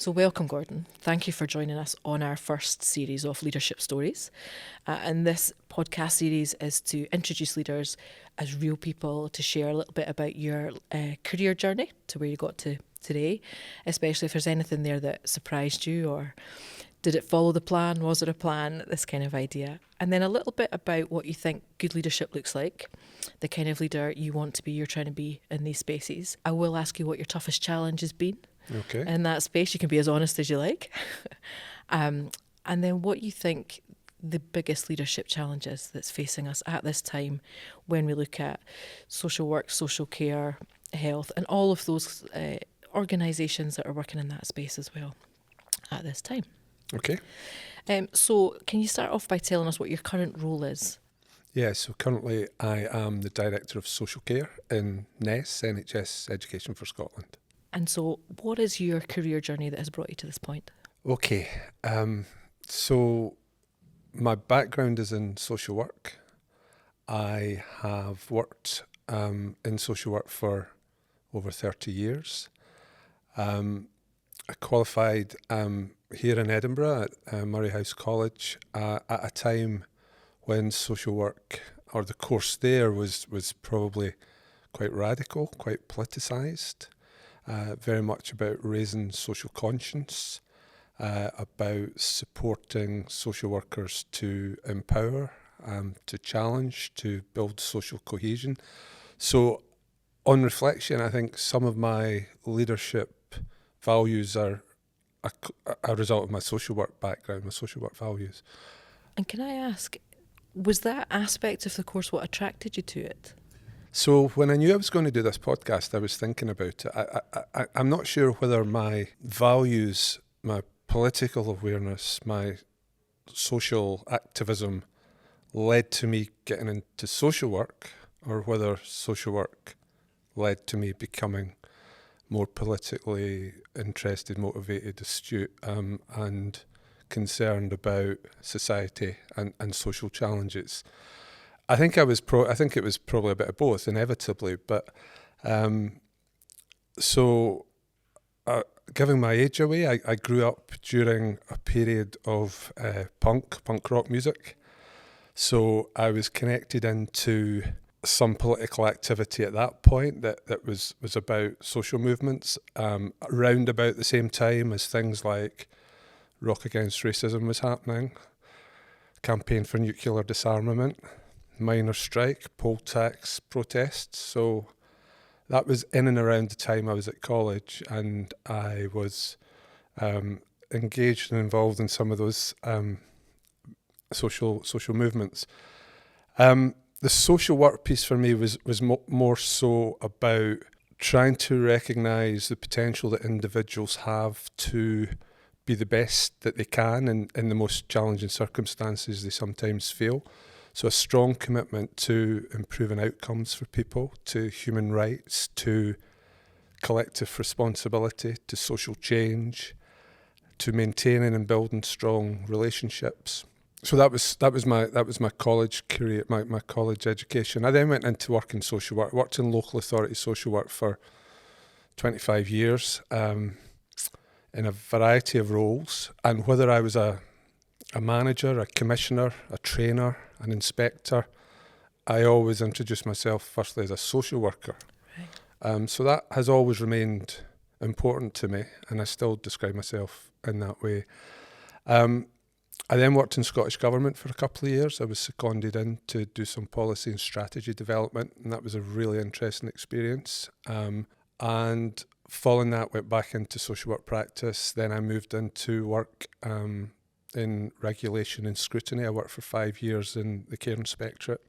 So welcome, Gordon. Thank you for joining us on our first series of leadership stories. And this podcast series is to introduce leaders as real people, to share a little bit about your career journey to where you got to today, especially if there's anything there that surprised you, or did it follow the plan? Was it a plan? This kind of idea. And then a little bit about what you think good leadership looks like, the kind of leader you want to be, you're trying to be in these spaces. I will ask you what your toughest challenge has been. Okay. In that space. You can be as honest as you like. And then what you think the biggest leadership challenge is that's facing us at this time when we look at social work, social care, health, and all of those organisations that are working in that space as well at this time. Okay. So can you start off by telling us what your current role is? Yeah, so currently I am the Director of Social Care in NHS Education for Scotland. And so what is your career journey that has brought you to this point? Okay, so my background is in social work. I have worked in social work for over 30 years. I qualified here in Edinburgh at Murray House College at a time when social work, or the course there, was probably quite radical, quite politicised. Very much about raising social conscience, about supporting social workers to empower, to challenge, to build social cohesion. So on reflection, I think some of my leadership values are a result of my social work background, my social work values. And can I ask, was that aspect of the course what attracted you to it? So when I knew I was going to do this podcast, I was thinking about it. I'm not sure whether my values, my political awareness, my social activism led to me getting into social work, or whether social work led to me becoming more politically interested, motivated, astute, and concerned about society and social challenges. I think it was probably a bit of both, inevitably. But giving my age away, I grew up during a period of punk rock music. So I was connected into some political activity at that point that was about social movements, around about the same time as things like Rock Against Racism was happening, Campaign for Nuclear Disarmament, miners' strike, poll tax protests. So that was in and around the time I was at college, and I was engaged and involved in some of those social movements. The social work piece for me was more so about trying to recognise the potential that individuals have to be the best that they can in the most challenging circumstances they sometimes feel. So a strong commitment to improving outcomes for people, to human rights, to collective responsibility, to social change, to maintaining and building strong relationships. So that was my college career, my college education. I then went into work in social work, worked in local authority social work for 25 years in a variety of roles. And whether I was a manager, a commissioner, a trainer, an inspector, I always introduced myself firstly as a social worker. Right. So that has always remained important to me, and I still describe myself in that way. I then worked in Scottish Government for a couple of years. I was seconded in to do some policy and strategy development, and that was a really interesting experience. And following that, went back into social work practice. Then I moved into work in regulation and scrutiny. I worked for 5 years in the Care Inspectorate.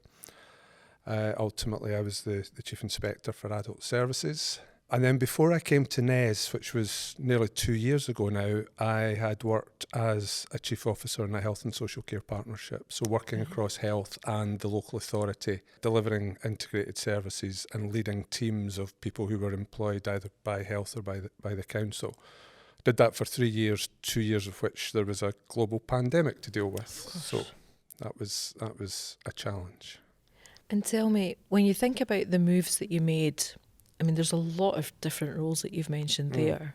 Ultimately, I was the Chief Inspector for Adult Services. And then before I came to NES, which was nearly 2 years ago now, I had worked as a Chief Officer in a Health and Social Care Partnership, so working across health and the local authority, delivering integrated services and leading teams of people who were employed either by health or by the council. Did that for 3 years, 2 years of which there was a global pandemic to deal with. So that was a challenge. And tell me, when you think about the moves that you made, I mean, there's a lot of different roles that you've mentioned there.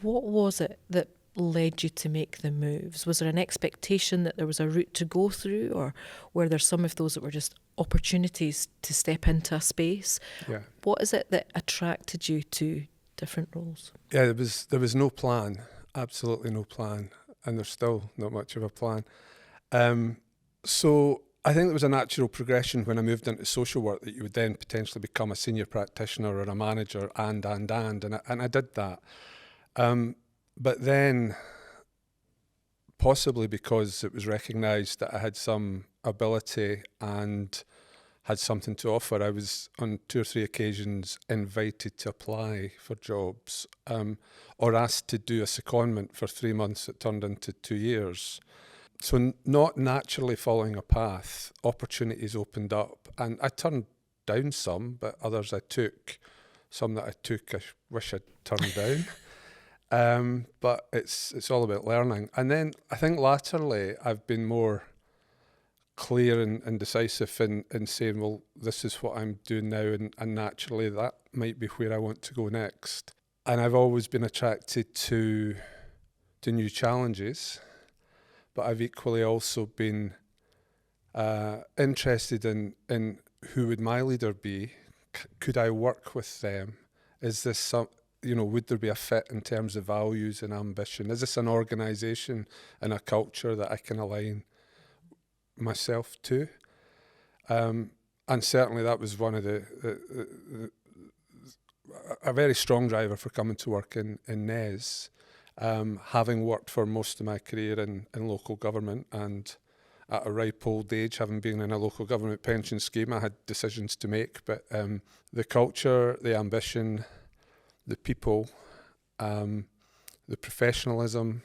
What was it that led you to make the moves? Was there an expectation that there was a route to go through, or were there some of those that were just opportunities to step into a space? Yeah. What is it that attracted you to different roles? Yeah, there was no plan, absolutely no plan, and there's still not much of a plan. So I think there was a natural progression when I moved into social work that you would then potentially become a senior practitioner or a manager and I did that. But then, possibly because it was recognised that I had some ability and had something to offer, I was on 2 or 3 occasions invited to apply for jobs, or asked to do a secondment for 3 months that turned into 2 years. So not naturally following a path, opportunities opened up, and I turned down some, but others I took. Some that I took I wish I'd turned down. But it's all about learning. And then I think latterly I've been more clear and decisive in saying, well, this is what I'm doing now, and naturally that might be where I want to go next. And I've always been attracted to new challenges, but I've equally also been interested in who would my leader be? Could I work with them? Is this some, would there be a fit in terms of values and ambition? Is this an organisation and a culture that I can align myself to? And certainly that was one of a very strong driver for coming to work in NES. Having worked for most of my career in local government, and at a ripe old age, having been in a local government pension scheme, I had decisions to make. But the culture, the ambition, the people, the professionalism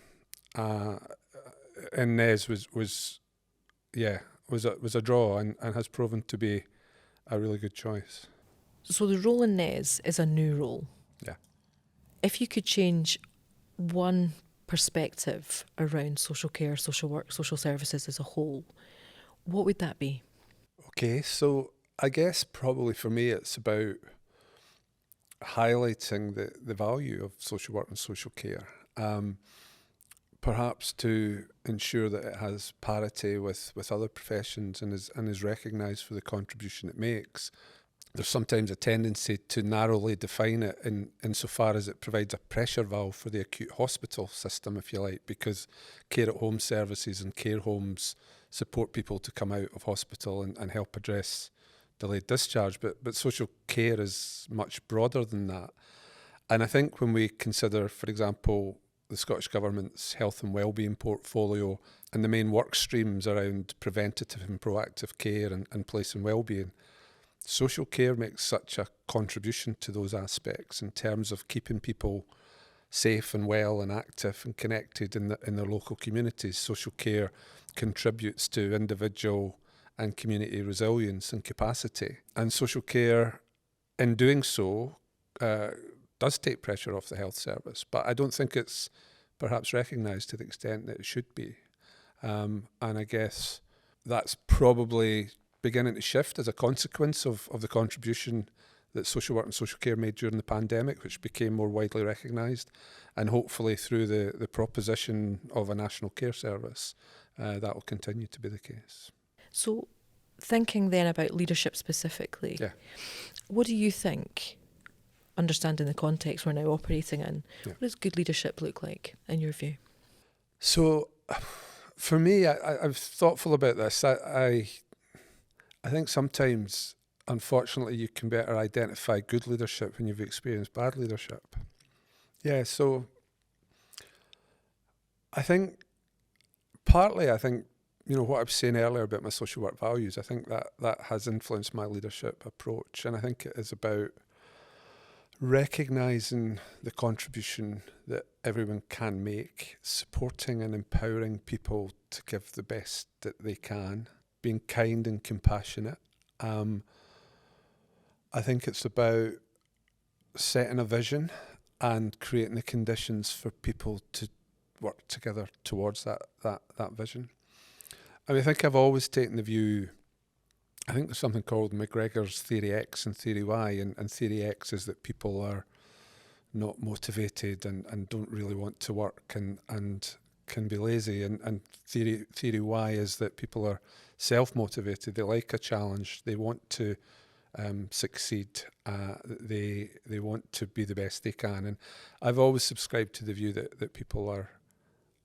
in NES was a draw, and has proven to be a really good choice. So the role in NES is a new role. Yeah. If you could change one perspective around social care, social work, social services as a whole, what would that be? Okay, so I guess probably for me it's about highlighting the value of social work and social care, perhaps to ensure that it has parity with other professions and is recognised for the contribution it makes. There's sometimes a tendency to narrowly define it insofar as it provides a pressure valve for the acute hospital system, if you like, because care at home services and care homes support people to come out of hospital and help address delayed discharge. But social care is much broader than that. And I think when we consider, for example, the Scottish Government's health and wellbeing portfolio and the main work streams around preventative and proactive care and place and wellbeing, social care makes such a contribution to those aspects in terms of keeping people safe and well and active and connected in their local communities. Social care contributes to individual and community resilience and capacity. And social care, in doing so, does take pressure off the health service, but I don't think it's perhaps recognised to the extent that it should be. And I guess that's probably beginning to shift as a consequence of the contribution that social work and social care made during the pandemic, which became more widely recognised, and hopefully through the proposition of a national care service, that will continue to be the case. So thinking then about leadership specifically, what do you think, understanding the context we're now operating in, what does good leadership look like in your view? So for me, I'm thoughtful about this. I think sometimes, unfortunately, you can better identify good leadership when you've experienced bad leadership. Yeah, so I think partly, what I was saying earlier about my social work values, I think that has influenced my leadership approach. And I think it is about recognising the contribution that everyone can make, supporting and empowering people to give the best that they can, being kind and compassionate. I think it's about setting a vision and creating the conditions for people to work together towards that vision. I think I've always taken the view, I think there's something called McGregor's Theory X and Theory Y, and Theory X is that people are not motivated and don't really want to work and can be lazy. And theory Y is that people are self-motivated. They like a challenge. They want to succeed. They want to be the best they can. And I've always subscribed to the view that people are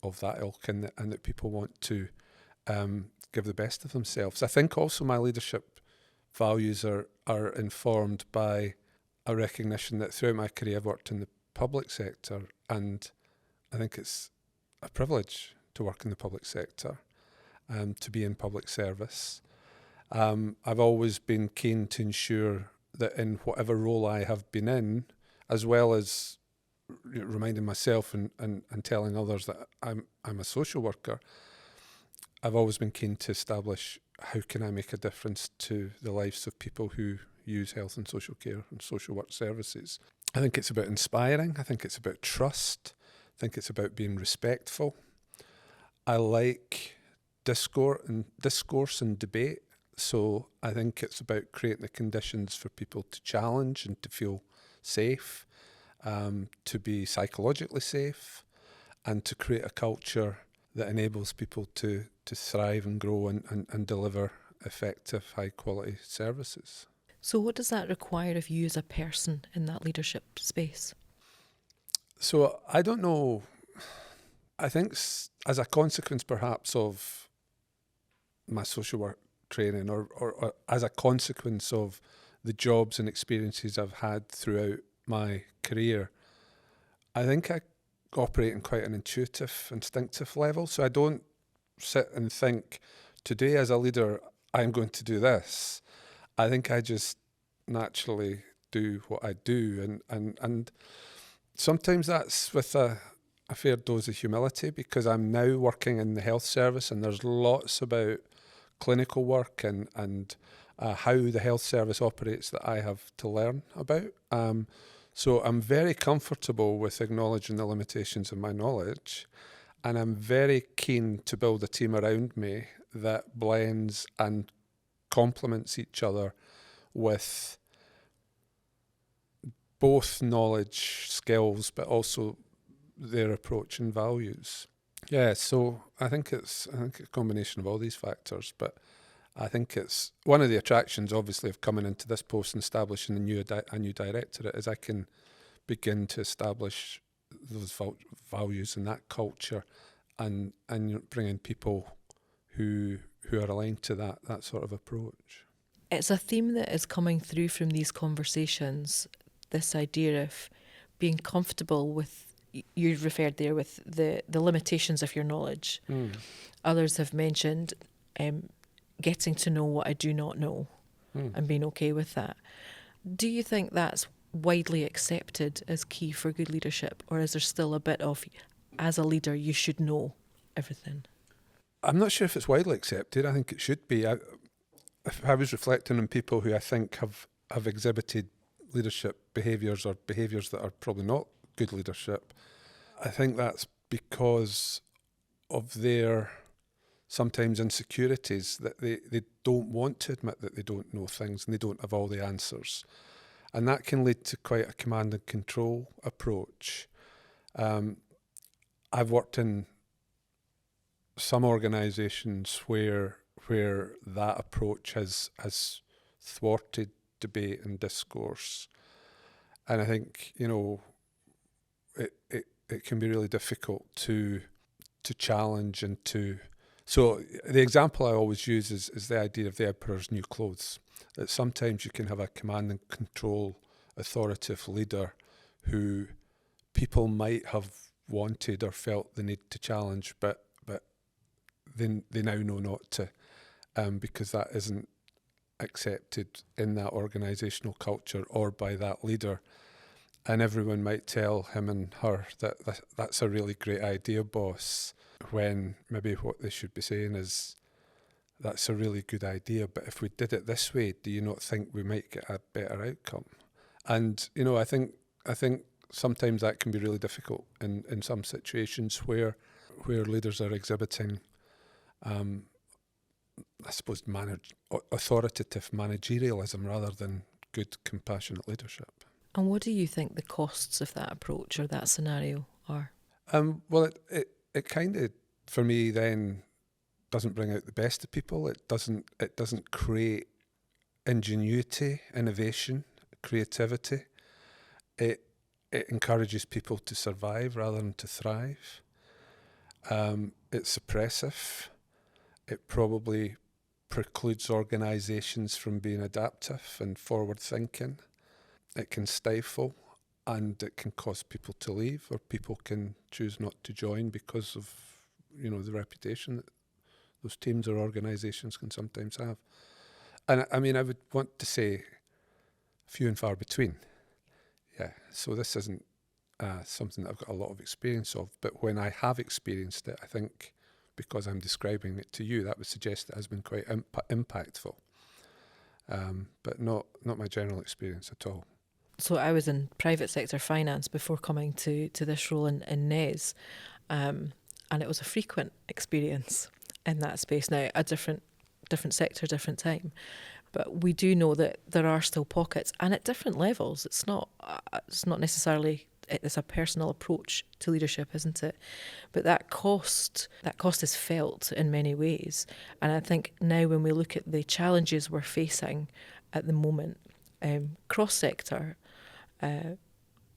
of that ilk, and that people want to give the best of themselves. I think also my leadership values are informed by a recognition that throughout my career I've worked in the public sector, and I think it's a privilege to work in the public sector, to be in public service. I've always been keen to ensure that in whatever role I have been in, as well as reminding myself and telling others that I'm a social worker, I've always been keen to establish how can I make a difference to the lives of people who use health and social care and social work services. I think it's about inspiring. I think it's about trust. I think it's about being respectful. I like discourse and debate. So I think it's about creating the conditions for people to challenge and to feel safe, to be psychologically safe, and to create a culture that enables people to thrive and grow and deliver effective, high-quality services. So what does that require of you as a person in that leadership space? So I don't know. I think as a consequence perhaps of my social work training or as a consequence of the jobs and experiences I've had throughout my career, I think I operate in quite an intuitive, instinctive level. So I don't sit and think, today as a leader, I'm going to do this. I think I just naturally do what I do. And sometimes that's with a fair dose of humility, because I'm now working in the health service and there's lots about clinical work and how the health service operates that I have to learn about. So I'm very comfortable with acknowledging the limitations of my knowledge, and I'm very keen to build a team around me that blends and complements each other with both knowledge, skills, but also their approach and values. Yeah, so I think it's a combination of all these factors, but I think it's one of the attractions, obviously, of coming into this post and establishing a new directorate is I can begin to establish those values and that culture, and bring in people who are aligned to that sort of approach. It's a theme that is coming through from these conversations, this idea of being comfortable with, you referred there, with the limitations of your knowledge. Others have mentioned getting to know what I do not know and being okay with that. Do you think that's widely accepted as key for good leadership, or is there still a bit of, as a leader, you should know everything? I'm not sure if it's widely accepted. I think it should be. If I was reflecting on people who I think have exhibited leadership behaviours or behaviours that are probably not good leadership, I think that's because of their sometimes insecurities, that they don't want to admit that they don't know things and they don't have all the answers. And that can lead to quite a command and control approach. I've worked in some organisations where that approach has thwarted debate and discourse. And I think, it can be really difficult to challenge and to... So the example I always use is the idea of the emperor's new clothes. That sometimes you can have a command and control authoritative leader who people might have wanted or felt the need to challenge, but they now know not to, because that isn't accepted in that organisational culture or by that leader. And everyone might tell him and her that that's a really great idea, boss, when maybe what they should be saying is, that's a really good idea, but if we did it this way, do you not think we might get a better outcome? And, I think sometimes that can be really difficult in some situations where leaders are exhibiting, I suppose, authoritative managerialism rather than good, compassionate leadership. And what do you think the costs of that approach or that scenario are? Well, it kind of, for me, then doesn't bring out the best of people. It doesn't create ingenuity, innovation, creativity. It encourages people to survive rather than to thrive. It's oppressive. It probably precludes organisations from being adaptive and forward thinking. It can stifle, and it can cause people to leave, or people can choose not to join because of, the reputation that those teams or organisations can sometimes have. And I mean, I would want to say few and far between. Yeah, so this isn't something that I've got a lot of experience of, but when I have experienced it, I think because I'm describing it to you, that would suggest it has been quite impactful. But not my general experience at all. So I was in private sector finance before coming to this role in NES, and it was a frequent experience in that space. Now, a different sector, different time, but we do know that there are still pockets, and at different levels. It's not necessarily. It's a personal approach to leadership, isn't it? But that cost is felt in many ways, and I think now when we look at the challenges we're facing at the moment, cross-sector,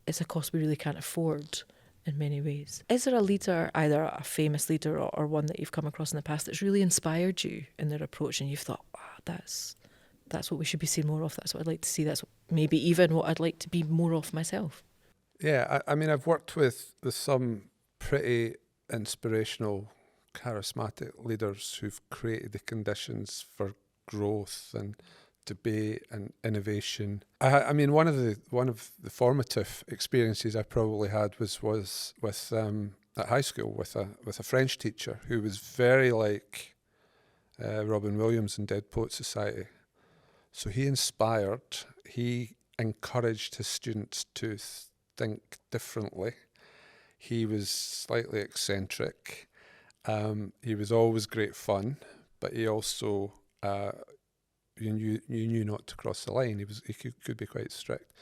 it's a cost we really can't afford in many ways. Is there a leader, either a famous leader or one that you've come across in the past, that's really inspired you in their approach, and you've thought, that's what we should be seeing more of, that's what I'd like to see, that's maybe even what I'd like to be more of myself? Yeah, I mean, I've worked with some pretty inspirational, charismatic leaders who've created the conditions for growth and debate and innovation. I mean, one of the formative experiences I probably had was with at high school with a French teacher who was very like Robin Williams in Dead Poets Society. So he encouraged his students to think differently. He was slightly eccentric. He was always great fun, but he also you knew not to cross the line. He could be quite strict.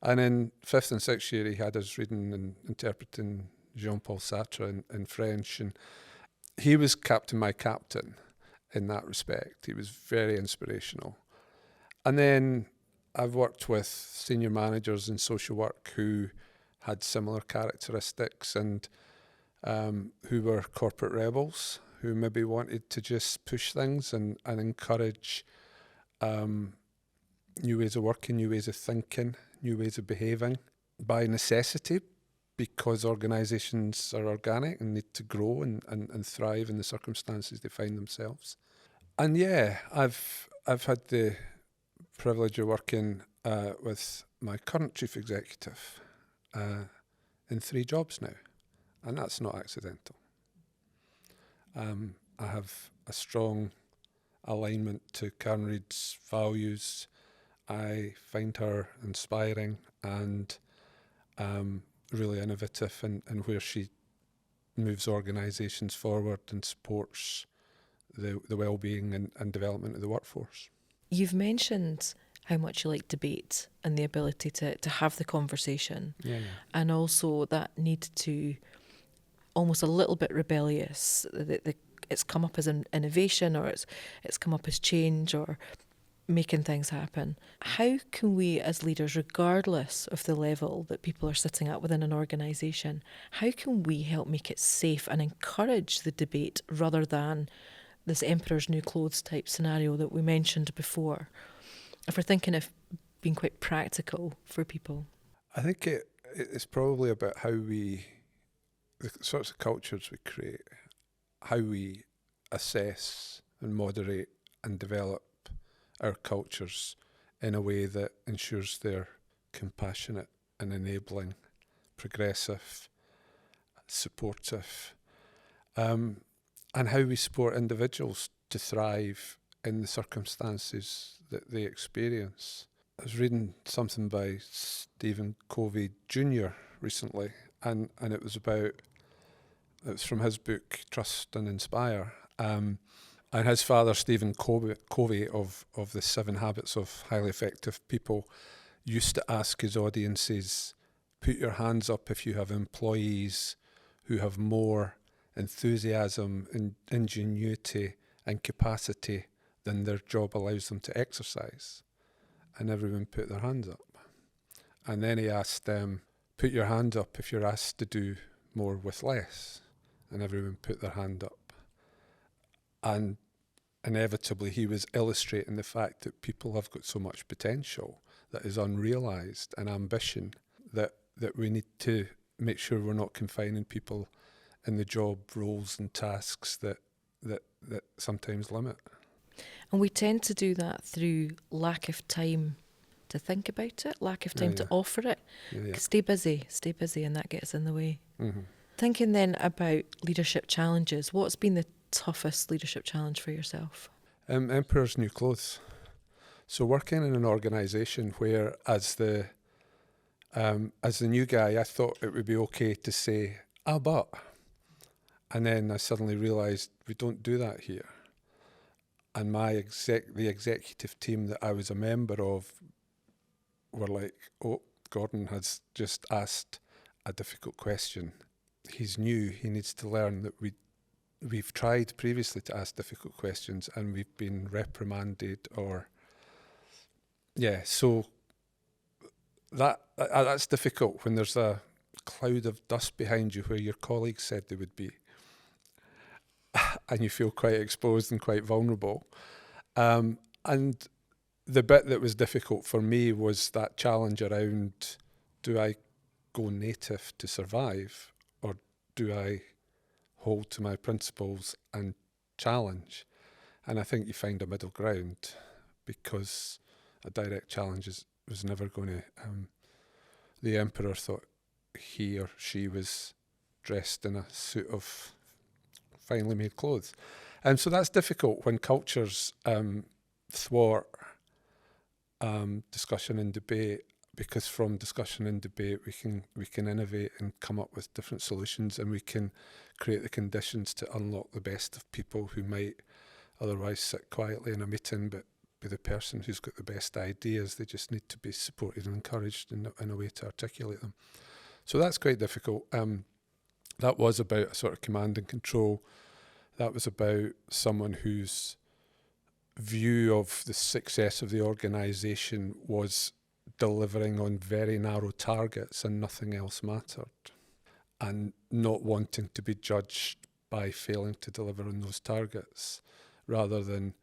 And in 5th and 6th year, he had us reading and interpreting Jean-Paul Sartre in French, and he was my captain in that respect. He was very inspirational. And then I've worked with senior managers in social work who had similar characteristics and who were corporate rebels, who maybe wanted to just push things and encourage new ways of working, new ways of thinking, new ways of behaving by necessity, because organisations are organic and need to grow and thrive in the circumstances they find themselves. And yeah, I've had the privilege of working with my current chief executive in 3 jobs now, and that's not accidental. I have a strong alignment to Karen Reid's values. I find her inspiring and really innovative in where she moves organisations forward and supports the well-being and development of the workforce. You've mentioned how much you like debate and the ability to have the conversation, and also that need to almost a little bit rebellious. It's come up as an innovation, or it's come up as change or making things happen. How can we as leaders, regardless of the level that people are sitting at within an organisation, how can we help make it safe and encourage the debate rather than this emperor's new clothes type scenario that we mentioned before? If we're thinking of being quite practical for people. I think it's probably about the sorts of cultures we create, how we assess and moderate and develop our cultures in a way that ensures they're compassionate and enabling, progressive, supportive, and how we support individuals to thrive in the circumstances that they experience. I was reading something by Stephen Covey Jr. recently, and it was from his book Trust and Inspire. And his father, Stephen Covey of the 7 Habits of Highly Effective People, used to ask his audiences, put your hands up if you have employees who have more enthusiasm and ingenuity and capacity than their job allows them to exercise. And everyone put their hands up. And then he asked them, put your hand up if you're asked to do more with less. And everyone put their hand up. And inevitably he was illustrating the fact that people have got so much potential that is unrealised, and ambition that we need to make sure we're not confining people in the job roles and tasks that sometimes limit. And we tend to do that through lack of time to think about it, lack of time to offer it. Stay busy, and that gets in the way. Mm-hmm. Thinking then about leadership challenges, what's been the toughest leadership challenge for yourself? Emperor's new clothes. So working in an organisation where, as the new guy, I thought it would be okay to say, but. And then I suddenly realised we don't do that here. And the executive team that I was a member of were like, oh, Gordon has just asked a difficult question. He's new, he needs to learn that we've tried previously to ask difficult questions and we've been reprimanded so that's difficult when there's a cloud of dust behind you where your colleagues said they would be. And you feel quite exposed and quite vulnerable. And the bit that was difficult for me was that challenge around, do I go native to survive, or do I hold to my principles and challenge? And I think you find a middle ground, because a direct challenge was never going to... the Emperor thought he or she was dressed in a suit of finely made clothes. And so that's difficult when cultures thwart discussion and debate, because from discussion and debate we can innovate and come up with different solutions, and we can create the conditions to unlock the best of people who might otherwise sit quietly in a meeting but be the person who's got the best ideas. They just need to be supported and encouraged in a way to articulate them. So that's quite difficult. That was about a sort of command and control. That was about someone whose view of the success of the organisation was delivering on very narrow targets and nothing else mattered, and not wanting to be judged by failing to deliver on those targets, rather than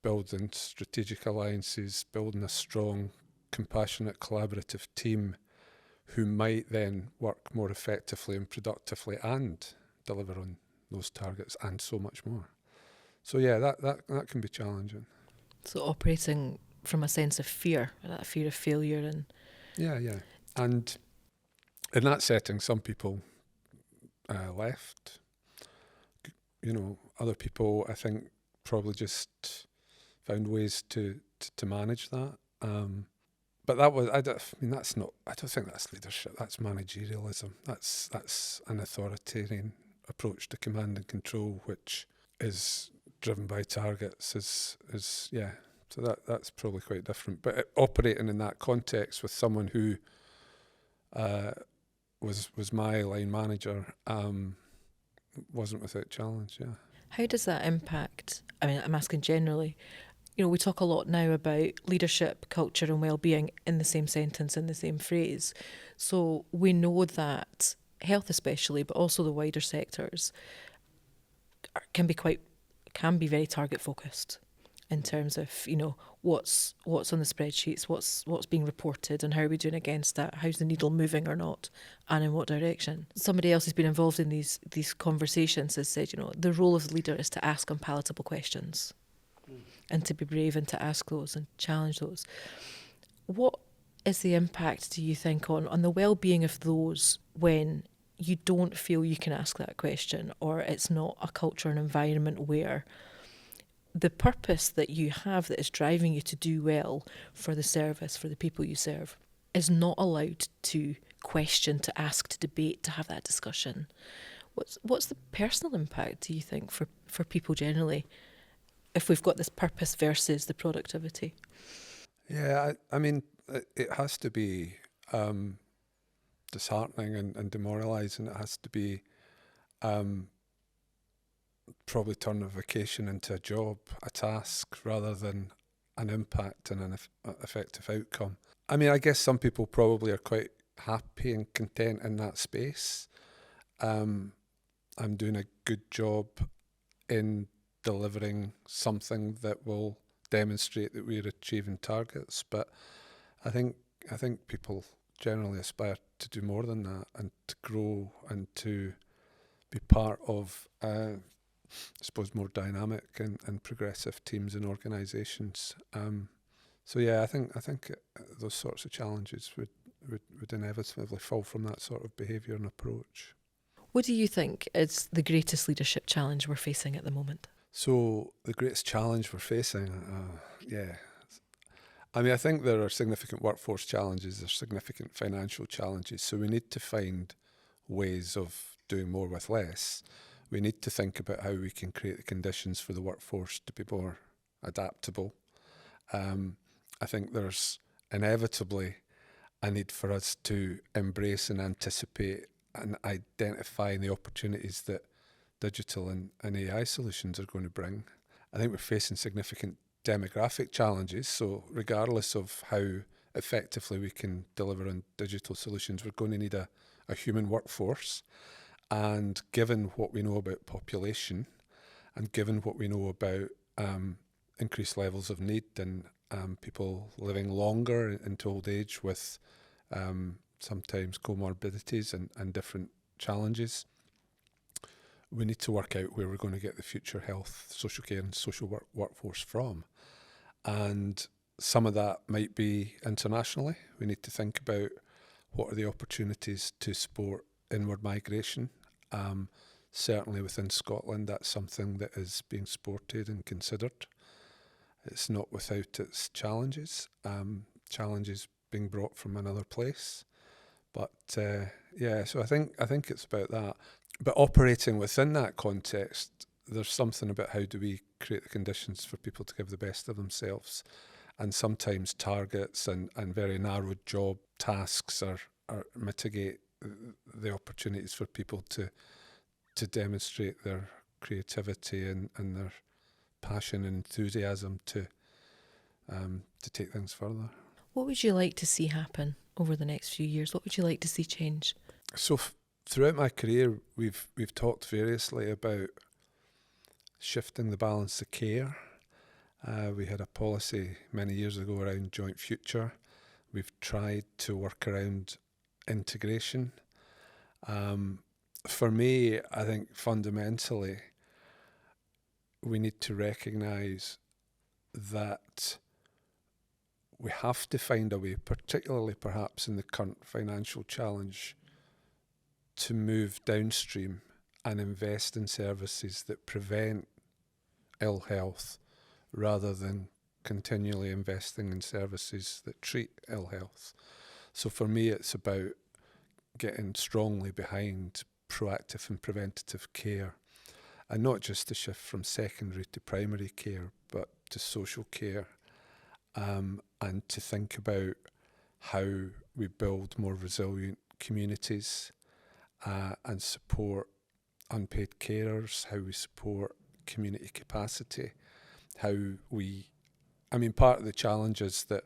building strategic alliances, building a strong, compassionate, collaborative team who might then work more effectively and productively and deliver on those targets and so much more. So yeah, that can be challenging. So operating from a sense of fear, that fear of failure. And yeah. And in that setting, some people left. Other people, I think, probably just found ways to manage that. But that was, I don't think that's leadership. That's managerialism. That's an authoritarian approach to command and control, which is driven by targets. So that's probably quite different. But operating in that context with someone who was my line manager wasn't without challenge. Yeah. How does that impact? I mean, I'm asking generally. We talk a lot now about leadership, culture and well-being in the same sentence, in the same phrase. So we know that health especially, but also the wider sectors, can be very target focused in terms of, what's on the spreadsheets, what's being reported, and how are we doing against that? How's the needle moving or not, and in what direction? Somebody else who's been involved in these conversations has said, the role of the leader is to ask unpalatable questions. And to be brave and to ask those and challenge those. What is the impact, do you think, on the well-being of those when you don't feel you can ask that question, or it's not a culture and environment where the purpose that you have that is driving you to do well for the service, for the people you serve, is not allowed to question, to ask, to debate, to have that discussion? What's the personal impact, do you think, for people generally, if we've got this purpose versus the productivity? Yeah, I mean, it has to be disheartening and demoralising. It has to be probably turn a vacation into a job, a task, rather than an impact and an effective outcome. I mean, I guess some people probably are quite happy and content in that space. I'm doing a good job in delivering something that will demonstrate that we're achieving targets, but I think people generally aspire to do more than that and to grow and to be part of I suppose more dynamic and progressive teams and organisations. So yeah, I think those sorts of challenges would inevitably fall from that sort of behaviour and approach. What do you think is the greatest leadership challenge we're facing at the moment? So the greatest challenge we're facing, I mean, I think there are significant workforce challenges, there's significant financial challenges, so we need to find ways of doing more with less. We need to think about how we can create the conditions for the workforce to be more adaptable. I think there's inevitably a need for us to embrace and anticipate and identify the opportunities that digital and AI solutions are going to bring. I think we're facing significant demographic challenges, so regardless of how effectively we can deliver on digital solutions, we're going to need a human workforce. And given what we know about population and given what we know about increased levels of need and people living longer into old age with sometimes comorbidities and different challenges, we need to work out where we're going to get the future health, social care and social workforce from. And some of that might be internationally. We need to think about what are the opportunities to support inward migration. Certainly within Scotland, that's something that is being supported and considered. It's not without its challenges, challenges being brought from another place. But so I think it's about that. But operating within that context, there's something about how do we create the conditions for people to give the best of themselves. And sometimes targets and very narrow job tasks are mitigate the opportunities for people to demonstrate their creativity and their passion and enthusiasm to take things further. What would you like to see happen over the next few years? What would you like to see change? So throughout my career, we've talked variously about shifting the balance of care. We had a policy many years ago around joint future. We've tried to work around integration. For me, I think fundamentally we need to recognise that we have to find a way, particularly perhaps in the current financial challenge, to move downstream and invest in services that prevent ill health rather than continually investing in services that treat ill health. So for me, it's about getting strongly behind proactive and preventative care, and not just to shift from secondary to primary care, but to social care, and to think about how we build more resilient communities and support unpaid carers, how we support community capacity, part of the challenge is that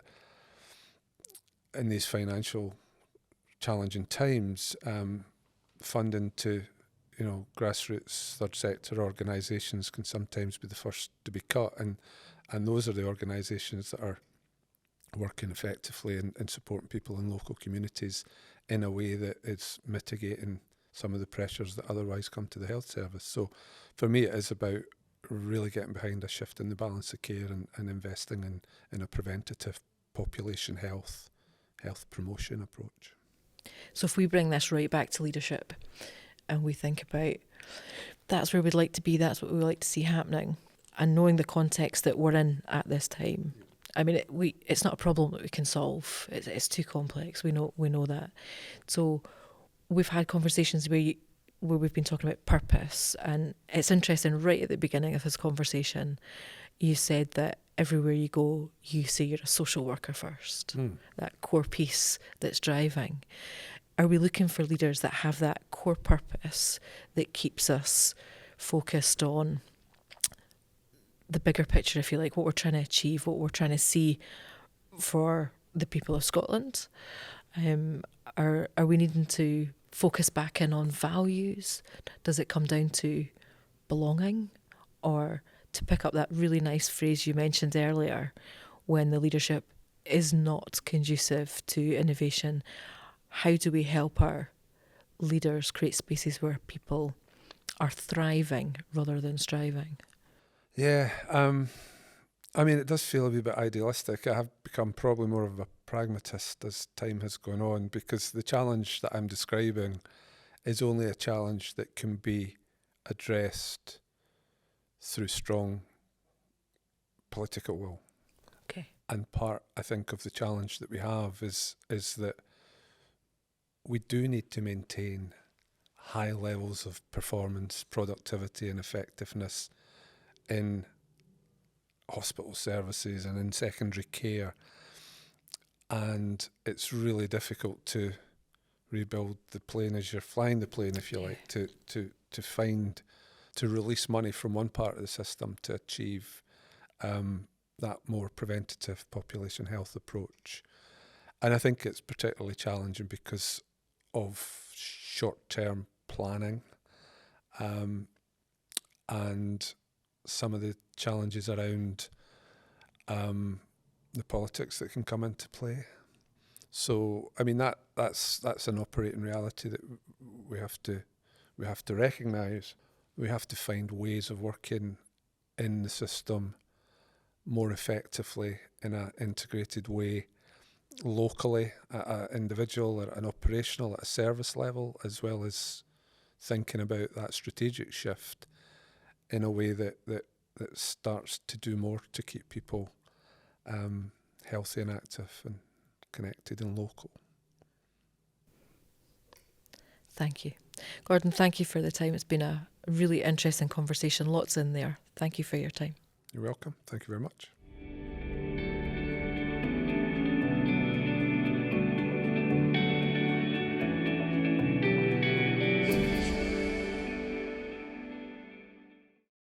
in these financial challenging times, funding to grassroots third sector organisations can sometimes be the first to be cut, and those are the organisations that are working effectively in supporting people in local communities in a way that is mitigating some of the pressures that otherwise come to the health service. So for me, it is about really getting behind a shift in the balance of care and investing in a preventative population health promotion approach. So if we bring this right back to leadership and we think about that's where we'd like to be, that's what we would like to see happening, and knowing the context that we're in at this time, I mean, it's not a problem that we can solve. It's too complex. We know that. So we've had conversations where where we've been talking about purpose, and it's interesting, right at the beginning of this conversation, you said that everywhere you go, you say you're a social worker first, that core piece that's driving. Are we looking for leaders that have that core purpose that keeps us focused on the bigger picture, if you like, what we're trying to achieve, what we're trying to see for the people of Scotland? Are we needing to focus back in on values? Does it come down to belonging? Or, to pick up that really nice phrase you mentioned earlier, when the leadership is not conducive to innovation, how do we help our leaders create spaces where people are thriving rather than striving? Yeah, I mean, it does feel a wee bit idealistic. I have become probably more of a pragmatist as time has gone on, because the challenge that I'm describing is only a challenge that can be addressed through strong political will. Okay. And part, I think, of the challenge that we have is that we do need to maintain high levels of performance, productivity and effectiveness in hospital services and in secondary care. And it's really difficult to rebuild the plane as you're flying the plane, if you like, to release money from one part of the system to achieve that more preventative population health approach. And I think it's particularly challenging because of short-term planning and some of the challenges around the politics that can come into play. So, I mean, that's an operating reality that we have to recognise. We have to find ways of working in the system more effectively in an integrated way, locally, at an individual or an operational, at a service level, as well as thinking about that strategic shift in a way that starts to do more to keep people healthy and active and connected and local. Thank you. Gordon, thank you for the time. It's been a really interesting conversation. Lots in there. Thank you for your time. You're welcome. Thank you very much.